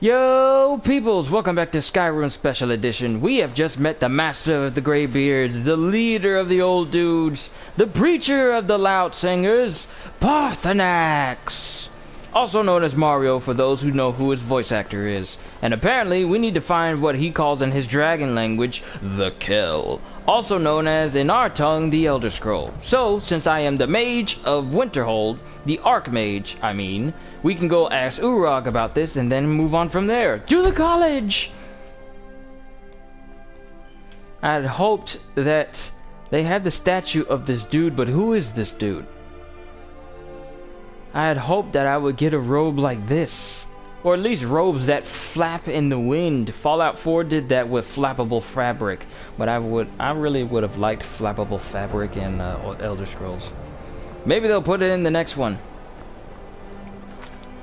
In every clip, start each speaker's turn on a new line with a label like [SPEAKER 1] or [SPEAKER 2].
[SPEAKER 1] Yo, peoples! Welcome back to Skyrim Special Edition. We have just met the Master of the Greybeards, the leader of the Old Dudes, the preacher of the Loud Singers, Parthenax! Also known as Mario for those who know who his voice actor is. And apparently, we need to find what he calls in his dragon language, the Kell. Also known as, in our tongue, the Elder Scroll. So, since I am the Mage of Winterhold, the Archmage, I mean, we can go ask Urag about this and then move on from there. To the college! I had hoped that they had the statue of this dude, but who is this dude? I had hoped that I would get a robe like this. Or at least robes that flap in the wind. Fallout 4 did that with flappable fabric. But I really would have liked flappable fabric in Elder Scrolls. Maybe they'll put it in the next one.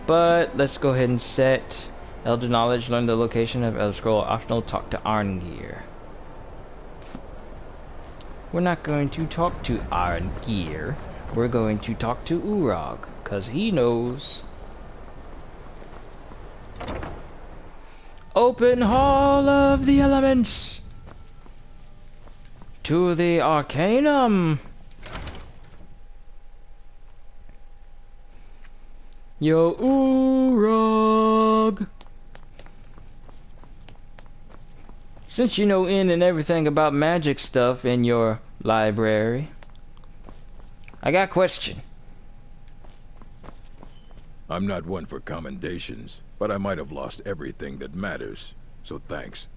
[SPEAKER 1] But let's go ahead and set Elder Knowledge, learn the location of Elder Scroll, optional, talk to Arngeir. We're not going to talk to Arngeir. We're going to talk to Urag, because he knows. Open Hall of the Elements! To the Arcanum! Yo, Urag! Since you know in and everything about magic stuff in your library, I got a question.
[SPEAKER 2] I'm not one for commendations, but I might have lost everything that matters, so thanks.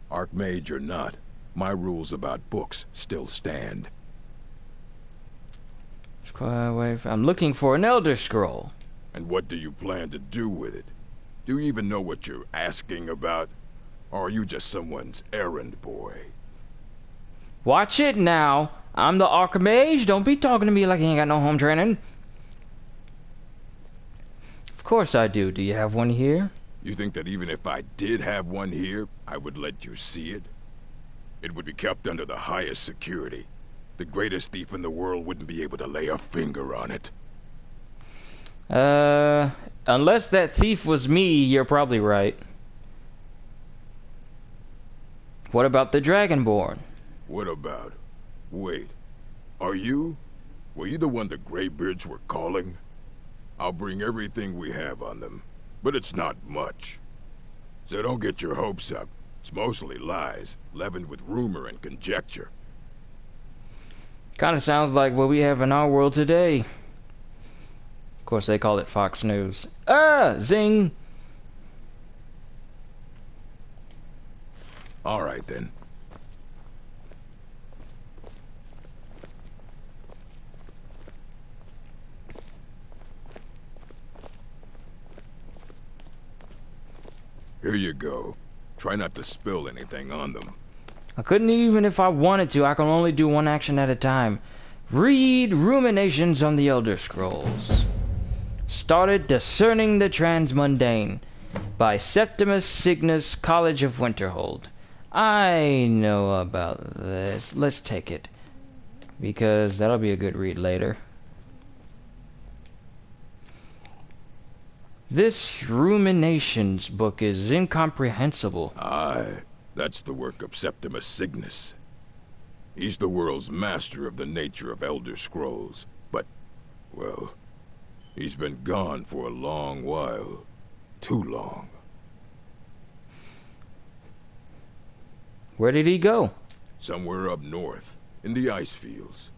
[SPEAKER 2] Archmage or not, my rules about books still stand.
[SPEAKER 1] I'm looking for an Elder Scroll.
[SPEAKER 2] And what do you plan to do with it? Do you even know what you're asking about? Or are you just someone's errand boy?
[SPEAKER 1] Watch it now. I'm the Archmage. Don't be talking to me like you ain't got no home training. Of course I do. Do you have one here?
[SPEAKER 2] You think that even if I did have one here, I would let you see it? It would be kept under the highest security. The greatest thief in the world wouldn't be able to lay a finger on it.
[SPEAKER 1] Unless that thief was me, you're probably right. What about the Dragonborn?
[SPEAKER 2] What about? Wait. Are you? Were you the one the Greybeards were calling? I'll bring everything we have on them, but it's not much. So don't get your hopes up. It's mostly lies, leavened with rumor and conjecture.
[SPEAKER 1] Kind of sounds like what we have in our world today. Of course, they call it Fox News. Ah! Zing!
[SPEAKER 2] All right, then. Here you go. Try not to spill anything on them.
[SPEAKER 1] I couldn't even if I wanted to. I can only do one action at a time. Read Ruminations on the Elder Scrolls. Started Discerning the Transmundane by Septimus Cygnus, College of Winterhold. I know about this. Let's take it, because that'll be a good read later. This Ruminations book is incomprehensible.
[SPEAKER 2] Aye, that's the work of Septimus Cygnus. He's the world's master of the nature of Elder Scrolls, but, well, he's been gone for a long while. Too long.
[SPEAKER 1] Where did he go?
[SPEAKER 2] Somewhere up north, in the ice fields.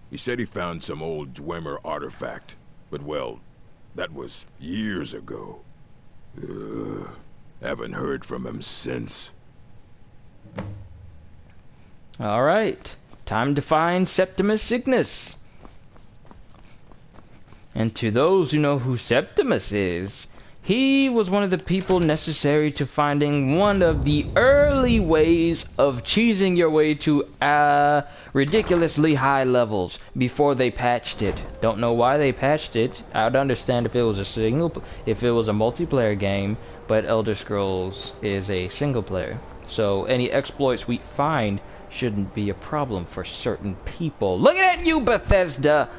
[SPEAKER 2] He said he found some old Dwemer artifact, but well, that was years ago. Haven't heard from him since.
[SPEAKER 1] Alright, time to find Septimus Cygnus. And to those who know who Septimus is, he was one of the people necessary to finding one of the early ways of cheesing your way to ridiculously high levels before they patched it. Don't know why they patched it. I'd understand if it was a multiplayer game, but Elder Scrolls is a single player. So any exploits we find shouldn't be a problem for certain people. Look at you, Bethesda!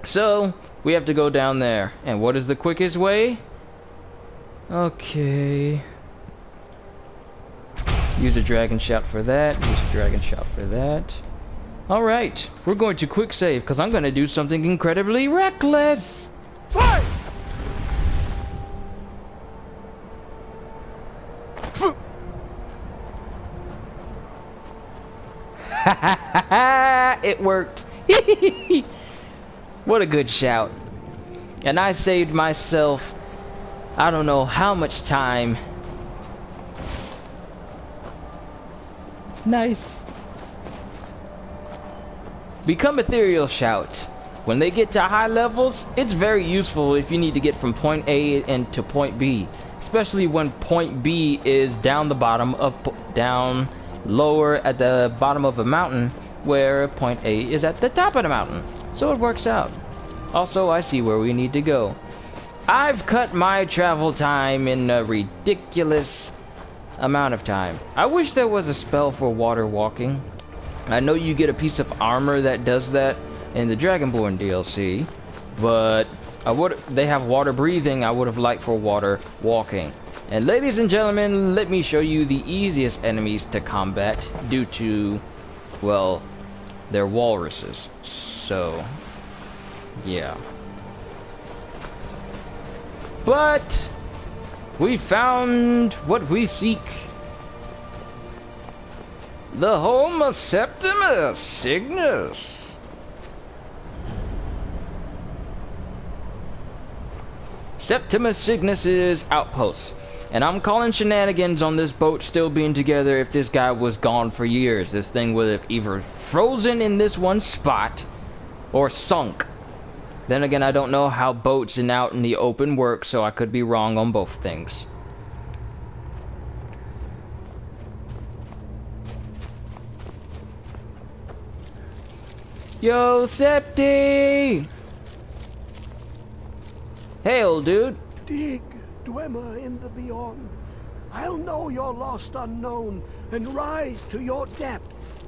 [SPEAKER 1] So, We have to go down there. And what is the quickest way? Okay. Use a dragon shout for that. Use a dragon shout for that. Alright. We're going to quick save because I'm going to do something incredibly reckless.
[SPEAKER 2] Fight!
[SPEAKER 1] It worked. What a good shout. And I saved myself I don't know how much time. Nice. Become ethereal shout. When they get to high levels, it's very useful if you need to get from point A and to point B, especially when point B is down the bottom of down lower at the bottom of a mountain, where point A is at the top of the mountain. So it works out. Also, I see where we need to go. I've cut my travel time in a ridiculous amount of time. I wish there was a spell for water walking. I know you get a piece of armor that does that in the Dragonborn DLC, but they have water breathing. I would have liked for water walking. And ladies and gentlemen, let me show you the easiest enemies to combat due to, well, they're walruses. So, yeah. But we found what we seek. The home of Septimus Cygnus. Septimus Cygnus's outpost. And I'm calling shenanigans on this boat still being together. If this guy was gone for years, this thing would have either frozen in this one spot or sunk. Then again, I don't know how boats and out in the open work, so I could be wrong on both things. Yo, Septi! Hey, old dude.
[SPEAKER 3] Dig, Dwemer in the beyond. I'll know your lost unknown and rise to your depths.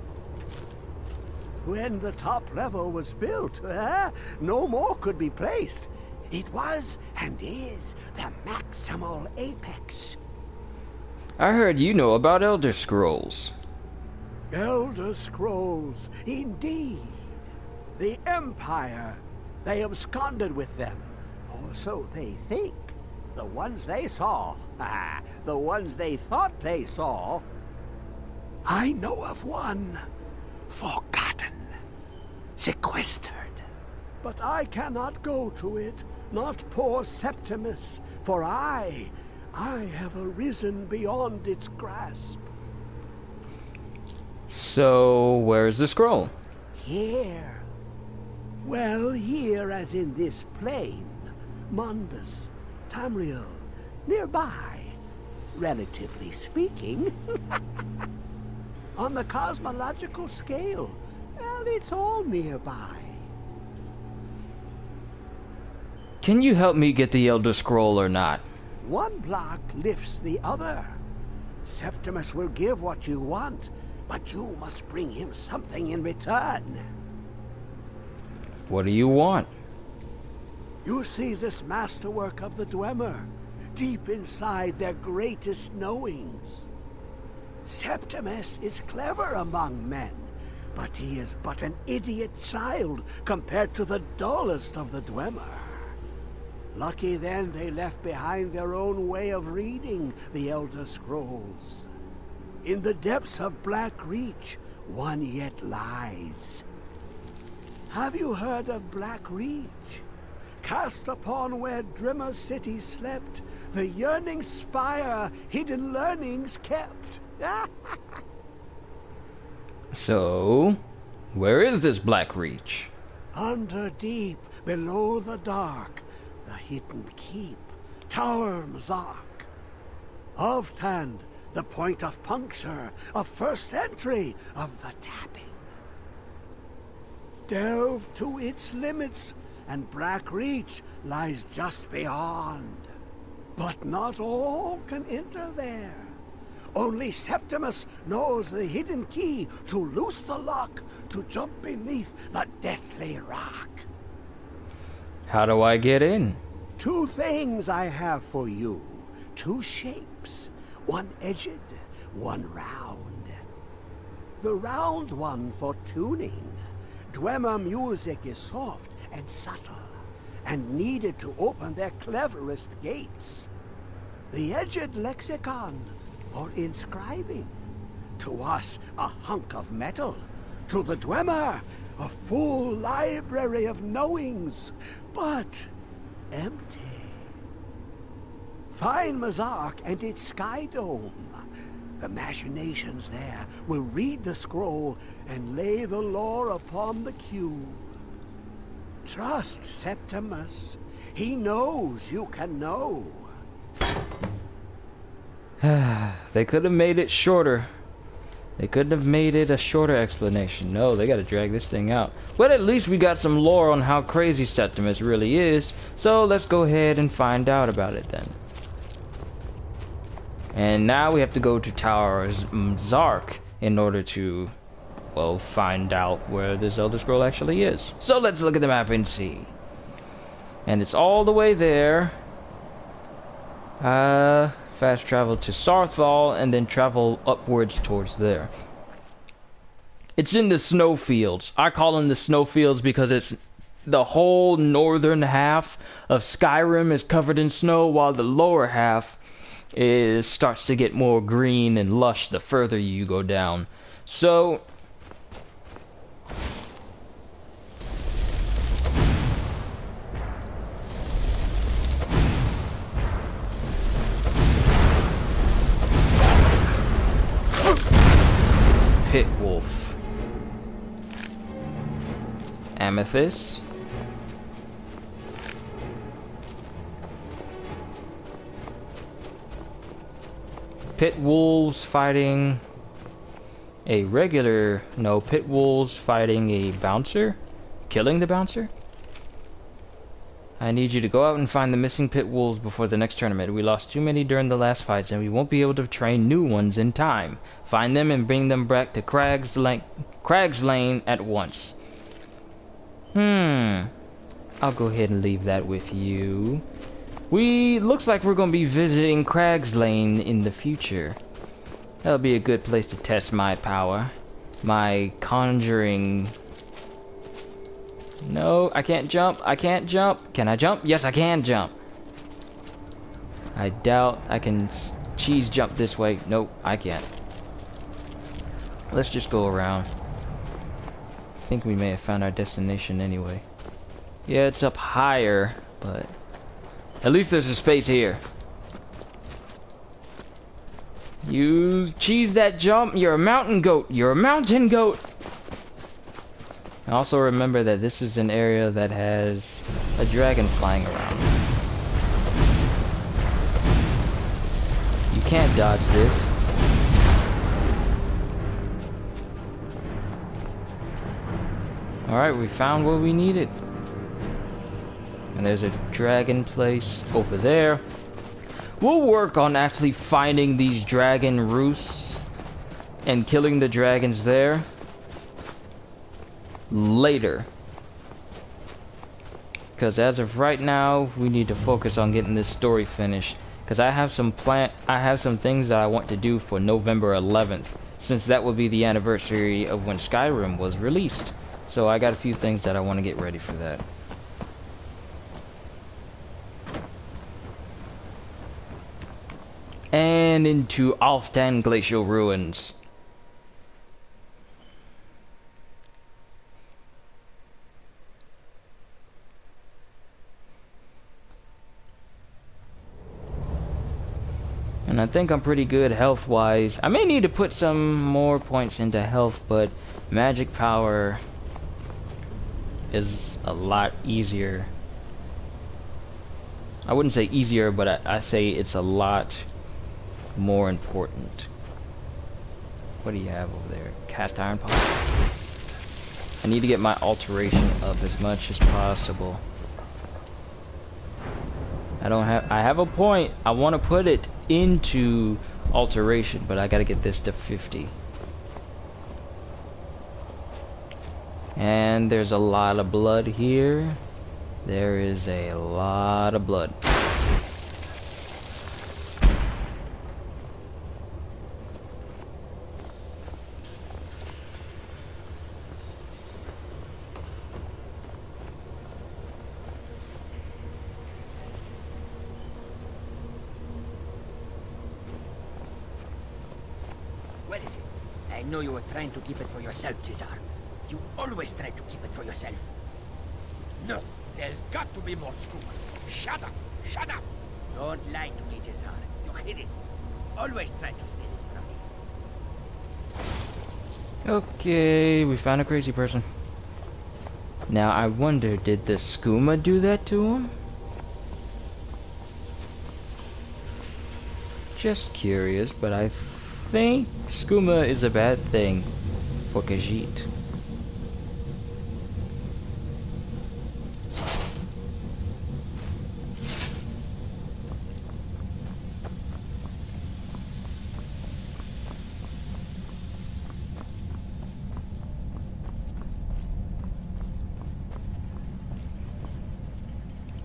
[SPEAKER 3] When the top level was built, no more could be placed. It was and is the maximal apex.
[SPEAKER 1] I heard you know about Elder Scrolls.
[SPEAKER 3] Elder Scrolls, indeed. The Empire. They absconded with them. Or so they think. The ones they saw. The ones they thought they saw. I know of one. Forgotten. Sequestered. But I cannot go to it. Not poor Septimus. For I have arisen beyond its grasp.
[SPEAKER 1] So, where's the scroll?
[SPEAKER 3] Here. Well, here as in this plain. Mundus, Tamriel, nearby. Relatively speaking. On the cosmological scale, well, it's all nearby.
[SPEAKER 1] Can you help me get the Elder Scroll or not?
[SPEAKER 3] One block lifts the other. Septimus will give what you want, but you must bring him something in return.
[SPEAKER 1] What do you want?
[SPEAKER 3] You see this masterwork of the Dwemer, deep inside their greatest knowings. Septimus is clever among men, but he is but an idiot child compared to the dullest of the Dwemer. Lucky then they left behind their own way of reading the Elder Scrolls. In the depths of Black Reach, one yet lies. Have you heard of Black Reach? Cast upon where Drimmer City slept, the yearning spire hidden learnings kept.
[SPEAKER 1] So, where is this Black Reach?
[SPEAKER 3] Under deep, below the dark, the hidden keep, Tower Mzark. Ovtand, the point of puncture, of first entry of the tapping. Delve to its limits, and Black Reach lies just beyond. But not all can enter there. Only Septimus knows the hidden key to loose the lock, to jump beneath the deathly rock.
[SPEAKER 1] How do I get in?
[SPEAKER 3] 2 things I have for you. 2 shapes. One edged, one round. The round one for tuning. Dwemer music is soft and subtle, and needed to open their cleverest gates. The edged lexicon for inscribing. To us, a hunk of metal. To the Dwemer, a full library of knowings, but empty. Find Mazark and its sky dome. The machinations there will read the scroll and lay the lore upon the cube. Trust Septimus. He knows you can know.
[SPEAKER 1] They could have made it shorter. They couldn't have made it a shorter explanation. No, they gotta drag this thing out. But at least we got some lore on how crazy Septimus really is. So let's go ahead and find out about it then. And now we have to go to Tower Zark in order to, well, find out where this Elder Scroll actually is. So let's look at the map and see. And it's all the way there. Fast travel to Sarthal and then travel upwards towards there. It's in the snowfields. I call them the snowfields because it's the whole northern half of Skyrim is covered in snow, while the lower half starts to get more green and lush the further you go down. So Pit Wolf, Amethyst, Pit Wolves fighting a regular, no, Pit Wolves fighting a bouncer, killing the bouncer. I need you to go out and find the missing Pit Wolves before the next tournament. We lost too many during the last fights and we won't be able to train new ones in time. Find them and bring them back to Crag's Lane at once. I'll go ahead and leave that with you. Looks like we're going to be visiting Crag's Lane in the future. That'll be a good place to test my power. My conjuring... No, I can't jump. I can't jump. Can I jump? Yes, I can jump. I doubt I can cheese jump this way. Nope, I can't. Let's just go around. I think we may have found our destination anyway. Yeah, it's up higher, but... At least there's a space here. You cheese that jump. You're a mountain goat. You're a mountain goat. Also remember that this is an area that has a dragon flying around. You can't dodge this. Alright, we found what we needed. And there's a dragon place over there. We'll work on actually finding these dragon roosts and killing the dragons there later. Because as of right now, we need to focus on getting this story finished. Because I have some things that I want to do for November 11th, since that will be the anniversary of when Skyrim was released. So I got a few things that I want to get ready for that. And into Alftan Glacial Ruins. And I think I'm pretty good health-wise. I may need to put some more points into health, but magic power is a lot easier. I wouldn't say easier, but I say it's a lot more important. What do you have over there? Cast iron pot. I need to get my alteration up as much as possible. I have a point. I want to put it into alteration, but I gotta get this to 50. And there's a lot of blood here. There is a lot of blood.
[SPEAKER 4] What is it? I know you were trying to keep it for yourself, Cesar. You always try to keep it for yourself. No, there's got to be more skooma. Shut up! Shut up! Don't lie to me, Cesar. You hid it. Always try to steal it from me.
[SPEAKER 1] Okay, we found a crazy person. Now I wonder, did the skooma do that to him? Just curious, but I think skooma is a bad thing for Khajiit.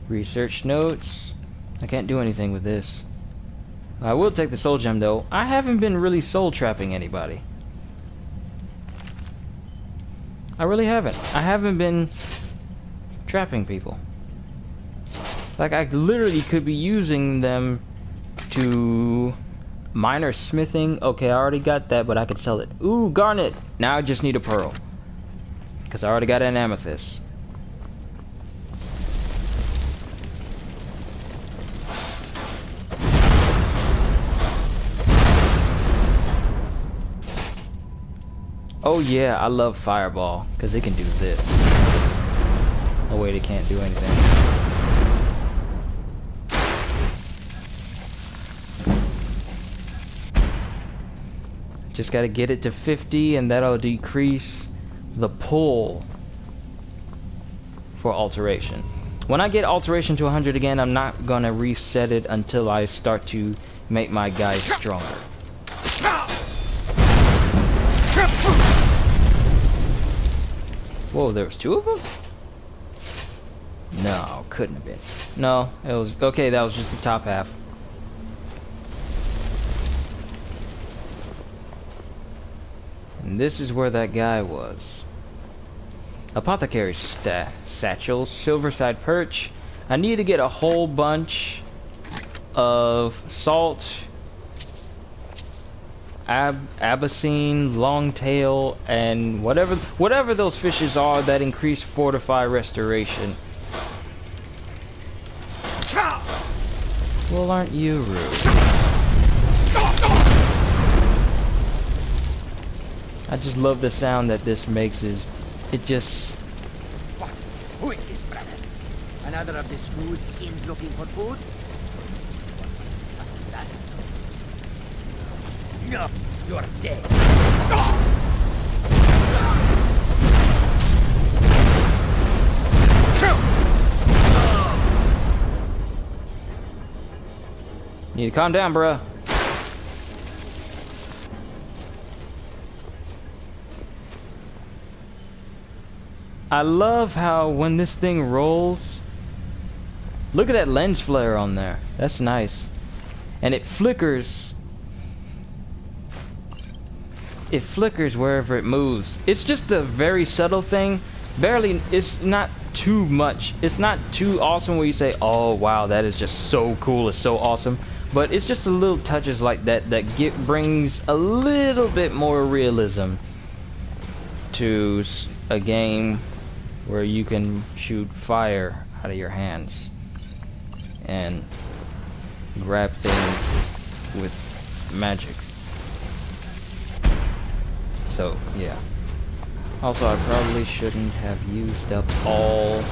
[SPEAKER 1] Research notes. I can't do anything with this. I will take the soul gem though. I haven't been really soul trapping anybody. I really haven't. I haven't been trapping people. Like I literally could be using them to minor smithing. Okay, I already got that, but I could sell it. Ooh, garnet. Now I just need a pearl. Because I already got an amethyst. Oh yeah, I love Fireball, because it can do this. Oh wait, it can't do anything. Just gotta get it to 50, and that'll decrease the pull for alteration. When I get alteration to 100 again, I'm not gonna reset it until I start to make my guys stronger. Whoa, there was two of them? No, couldn't have been. No, it was... Okay, that was just the top half. And this is where that guy was. Apothecary satchel, silverside perch. I need to get a whole bunch of salt, Abyssine, longtail, and whatever those fishes are that increase fortify restoration. Well, aren't you rude? I just love the sound that this makes. It just...
[SPEAKER 4] What? Who is this, brother? Another of the smooth skins looking for food? This one must come to us. No, you're dead.
[SPEAKER 1] You need to calm down, bruh. I love how when this thing rolls, look at that lens flare on there. That's nice. And it flickers. It flickers wherever it moves. It's just a very subtle thing. Barely, it's not too much. It's not too awesome where you say, oh wow, that is just so cool, it's so awesome. But it's just a little touches like that that brings a little bit more realism to a game where you can shoot fire out of your hands and grab things with magic. So, yeah. Also, I probably shouldn't have used up all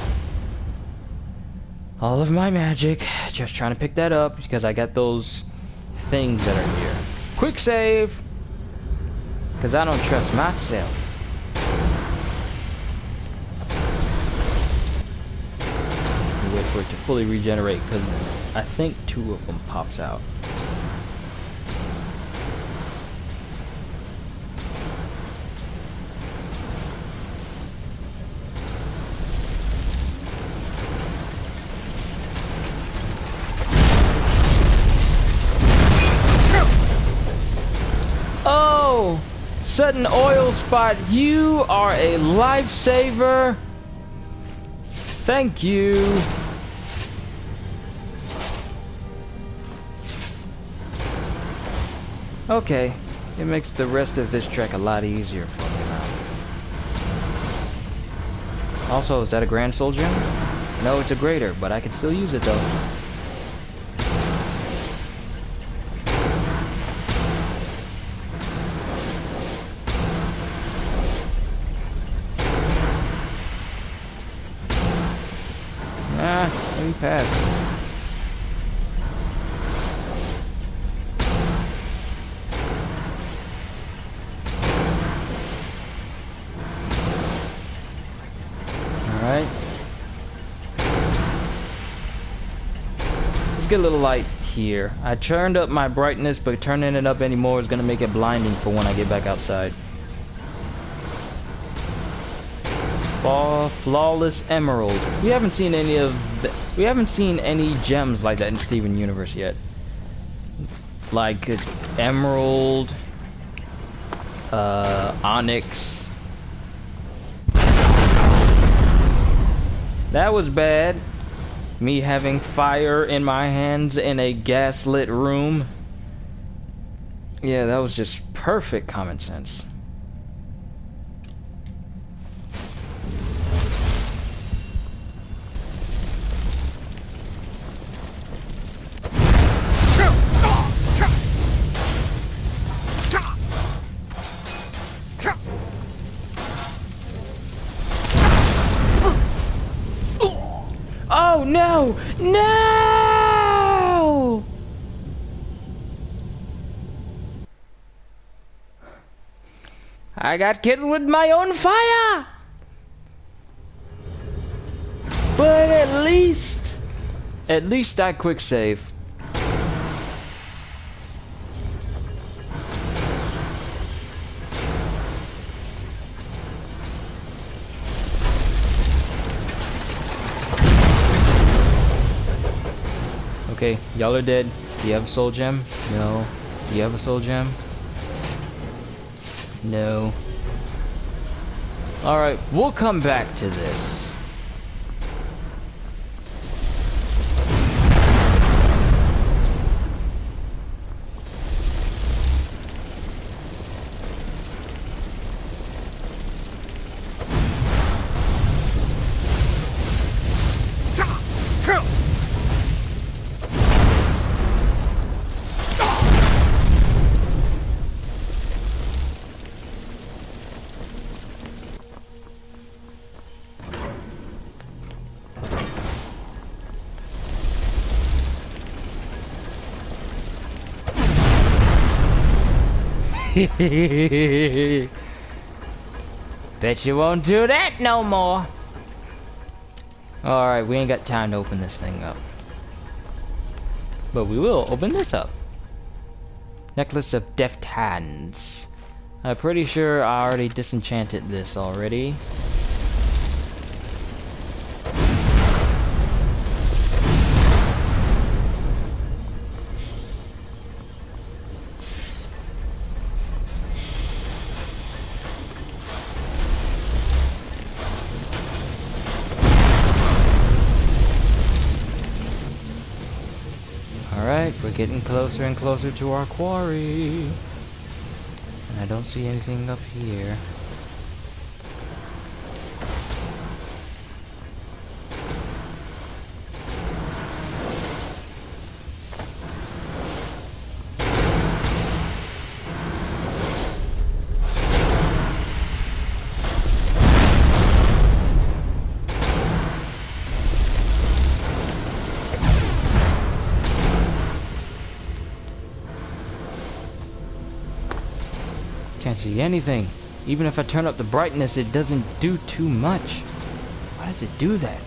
[SPEAKER 1] of my magic. Just trying to pick that up because I got those things that are here. Quick save! Because I don't trust myself. Wait for it to fully regenerate because I think 2 of them pops out. Sudden oil spot, you are a lifesaver. Thank you. Okay, it makes the rest of this trek a lot easier for me now. Also, is that a Grand Soul Gem? No, it's a Greater, but I can still use it though. Let me pass. Alright. Let's get a little light here. I turned up my brightness, but turning it up anymore is going to make it blinding for when I get back outside. Flawless Emerald. We haven't seen any gems like that in Steven Universe yet. Like Emerald, Onyx. That was bad. Me having fire in my hands in a gaslit room. Yeah, that was just perfect common sense. Oh no! No! I got killed with my own fire! But at least I quick save. Okay, y'all are dead. Do you have a soul gem? No. Do you have a soul gem? No. Alright, we'll come back to this. Bet you won't do that no more. Alright, we ain't got time to open this thing up. But we will open this up. Necklace of Deft Hands. I'm pretty sure I already disenchanted this already. Alright, we're getting closer and closer to our quarry. And I don't see anything up here. Can't see anything. Even if I turn up the brightness, it doesn't do too much. Why does it do that?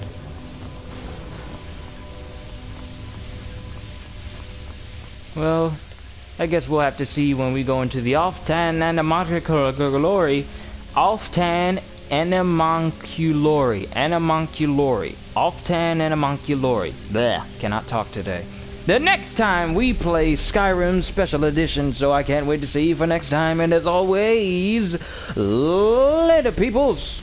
[SPEAKER 1] Well, I guess we'll have to see when we go into the Oftan Animonculori. Oftan Animonculori. Oftan Animonculori. Bleh, cannot talk today. the next time we play Skyrim Special Edition. So I can't wait to see you for next time. And as always, later, peoples.